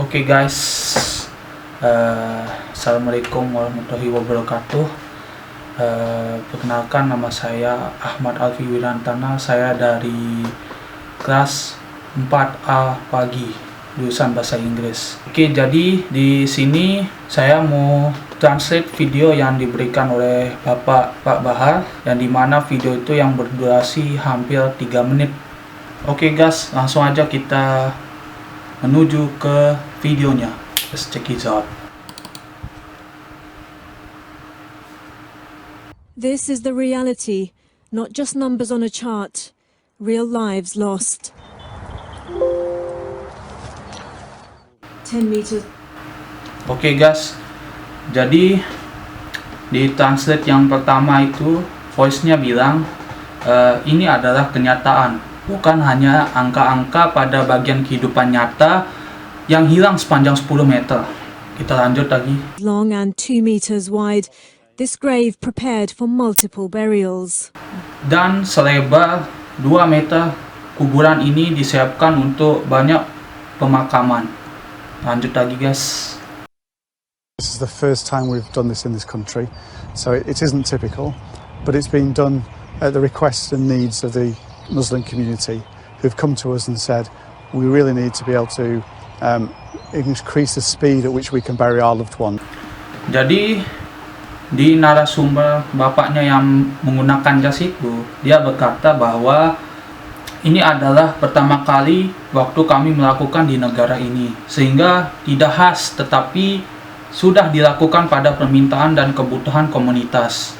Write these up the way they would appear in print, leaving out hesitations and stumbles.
Oke guys, Assalamualaikum warahmatullahi wabarakatuh. Perkenalkan, nama saya Ahmad Alfi Wirantana. Saya dari kelas 4A pagi, jurusan bahasa Inggris. Oke, jadi di sini saya mau translate video yang diberikan oleh Pak Bahar, yang dimana video itu yang berdurasi hampir 3 menit. Oke guys, langsung aja kita menuju ke videonya. Let's check it out. This is the reality, not just numbers on a chart, real lives lost. 10 meters. Oke guys, jadi di translate yang pertama itu voice-nya bilang ini adalah kenyataan, bukan hanya angka-angka pada bagian kehidupan nyata yang hilang sepanjang 10 meter. Kita lanjut lagi. Long and 2 meters wide, this grave prepared for multiple burials. Dan selebar 2 meter, kuburan ini disiapkan untuk banyak pemakaman. Lanjut lagi guys. This is the first time we've done this in this country, so it isn't typical, but it's been done at the request and needs of the Muslim community, who've come to us and said we really need to be able to increase the speed at which we can bury our loved one. Jadi di narasumber bapaknya yang menggunakan jas itu, dia berkata bahwa ini adalah pertama kali waktu kami melakukan di negara ini, sehingga tidak khas tetapi sudah dilakukan pada permintaan dan kebutuhan komunitas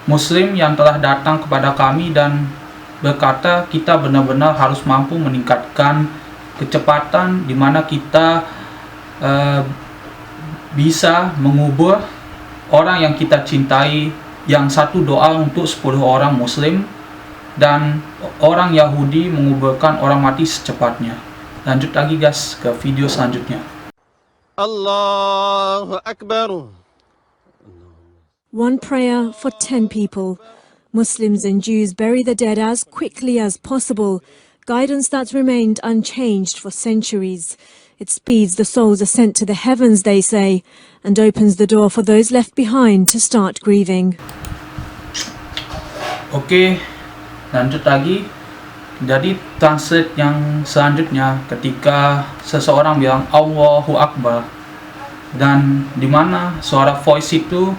Muslim yang telah datang kepada kami dan berkata kita benar-benar harus mampu meningkatkan kecepatan di mana kita bisa mengubur orang yang kita cintai, yang satu doa untuk 10 orang Muslim dan orang Yahudi menguburkan orang mati secepatnya. Lanjut lagi guys ke video selanjutnya. Allahu Akbar. One prayer for 10 people. Muslims and Jews bury the dead as quickly as possible, guidance that's remained unchanged for centuries. It speeds the soul's ascent to the heavens, they say, and opens the door for those left behind to start grieving. Oke, lanjut lagi. Jadi translate yang selanjutnya ketika seseorang bilang Allahu Akbar, dan dimana suara voice itu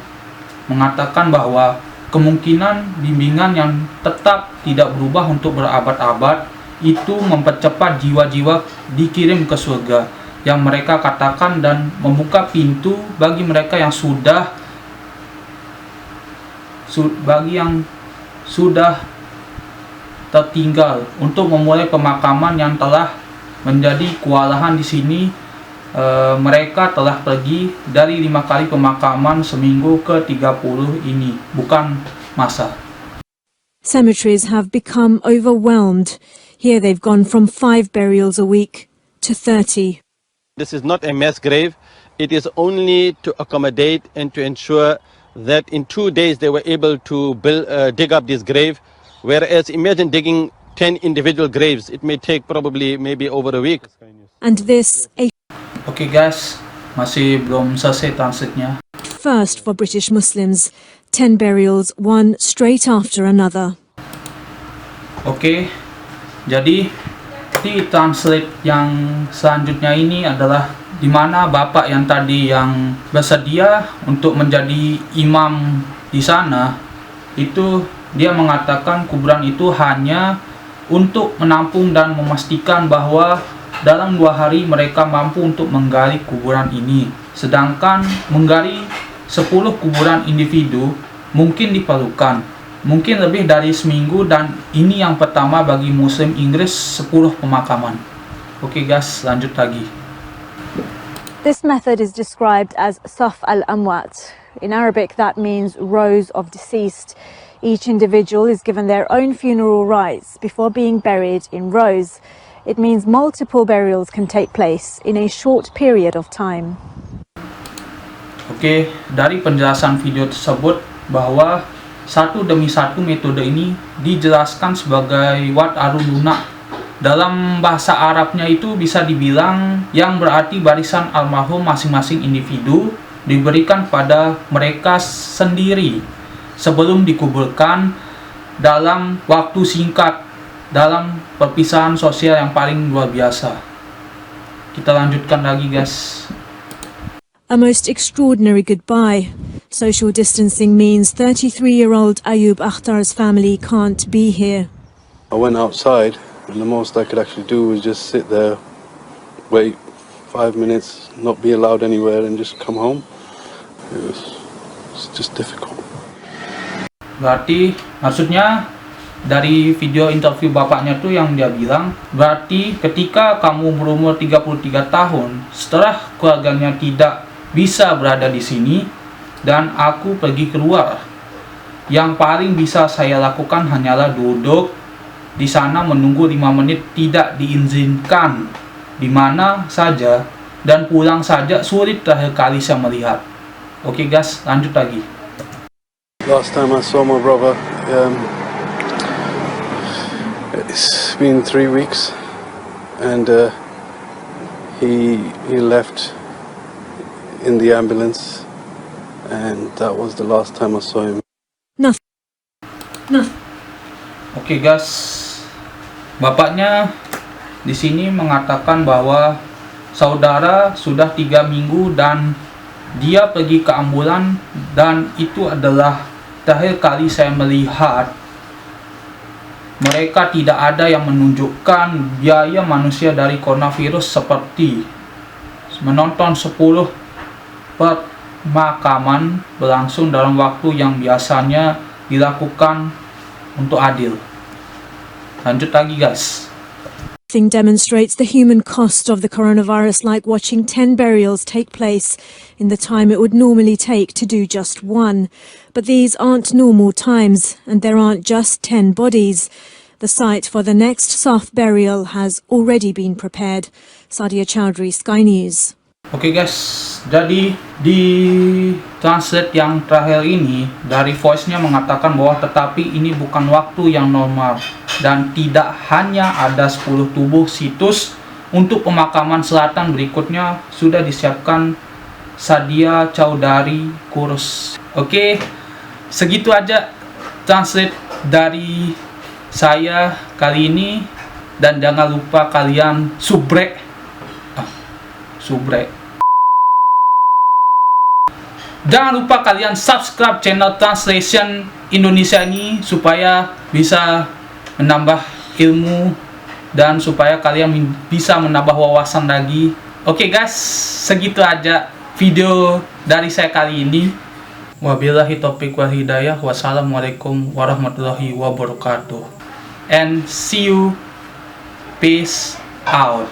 mengatakan bahwa kemungkinan bimbingan yang tetap tidak berubah untuk berabad-abad itu mempercepat jiwa-jiwa dikirim ke surga yang mereka katakan dan membuka pintu bagi mereka yang sudah tertinggal untuk memulai pemakaman yang telah menjadi kewalahan di sini. Mereka telah pergi dari 5 kali pemakaman seminggu ke 30 ini, bukan masa. Cemeteries have become overwhelmed. Here they've gone from 5 burials a week to 30. This is not a mass grave. It is only to accommodate and to ensure that in 2 days they were able to dig up this grave. Whereas imagine digging 10 individual graves. It may take maybe over a week. And this a Oke guys, masih belum selesai translate-nya. first for British Muslims. 10 burials, one straight after another. Oke, jadi di translate yang selanjutnya ini adalah dimana bapak yang tadi yang bersedia untuk menjadi imam di sana, itu dia mengatakan kuburan itu hanya untuk menampung dan memastikan bahwa dalam 2 hari mereka mampu untuk menggali kuburan ini. Sedangkan menggali 10 kuburan individu mungkin diperlukan, mungkin lebih dari seminggu, dan ini yang pertama bagi Muslim Inggris 10 pemakaman. Oke guys, lanjut lagi. This method is described as Saf al-Amwat. In Arabic that means rows of deceased. Each individual is given their own funeral rites before being buried in rows. It means multiple burials can take place in a short period of time. Oke, dari penjelasan video tersebut bahwa satu demi satu metode ini dijelaskan sebagai wat aru lunak Dalam bahasa Arabnya itu bisa dibilang yang berarti barisan almarhum masing-masing individu diberikan pada mereka sendiri sebelum dikuburkan dalam waktu singkat dalam perpisahan sosial yang paling luar biasa. Kita lanjutkan lagi, guys. A most extraordinary goodbye. Social distancing means 33-year-old Ayub Akhtar's family can't be here. I went outside and the most I could actually do was just sit there, wait 5 minutes, not be allowed anywhere and just come home. It's just difficult. Berarti maksudnya dari video interview bapaknya tuh yang dia bilang, berarti ketika kamu berumur 33 tahun, setelah keluarganya tidak bisa berada di sini dan aku pergi keluar, yang paling bisa saya lakukan hanyalah duduk di sana menunggu 5 menit, tidak diizinkan di mana saja, dan pulang saja sulit terakhir kali saya melihat. Oke guys, lanjut lagi. Last time I saw my brother, it's been 3 weeks, and he left in the ambulance, and that was the last time I saw him. Oke guys, bapaknya di sini mengatakan bahwa saudara sudah 3 minggu dan dia pergi ke ambulan, dan itu adalah terakhir kali saya melihat. Mereka tidak ada yang menunjukkan biaya manusia dari coronavirus seperti menonton 10 pemakaman berlangsung dalam waktu yang biasanya dilakukan untuk adil. Lanjut lagi guys. Thing demonstrates the human cost of the coronavirus, like watching 10 burials take place in the time it would normally take to do just one. But these aren't normal times, and there aren't just 10 bodies. The site for the next Saf burial has already been prepared. Sadia Chowdhury, Sky News. Oke guys, jadi di translate yang terakhir ini dari voice-nya mengatakan bahwa tetapi ini bukan waktu yang normal dan tidak hanya ada 10 tubuh situs untuk pemakaman selatan berikutnya sudah disiapkan Sadia Chowdhury Kurs. Oke, segitu aja translate dari saya kali ini, dan jangan lupa kalian subrek. Jangan lupa kalian subscribe channel Translation Indonesia ini supaya bisa menambah ilmu dan supaya kalian bisa menambah wawasan lagi. Oke guys, segitu aja video dari saya kali ini. Wabillahi taufiq wal hidayah. Wassalamualaikum warahmatullahi wabarakatuh. And see you. Peace out.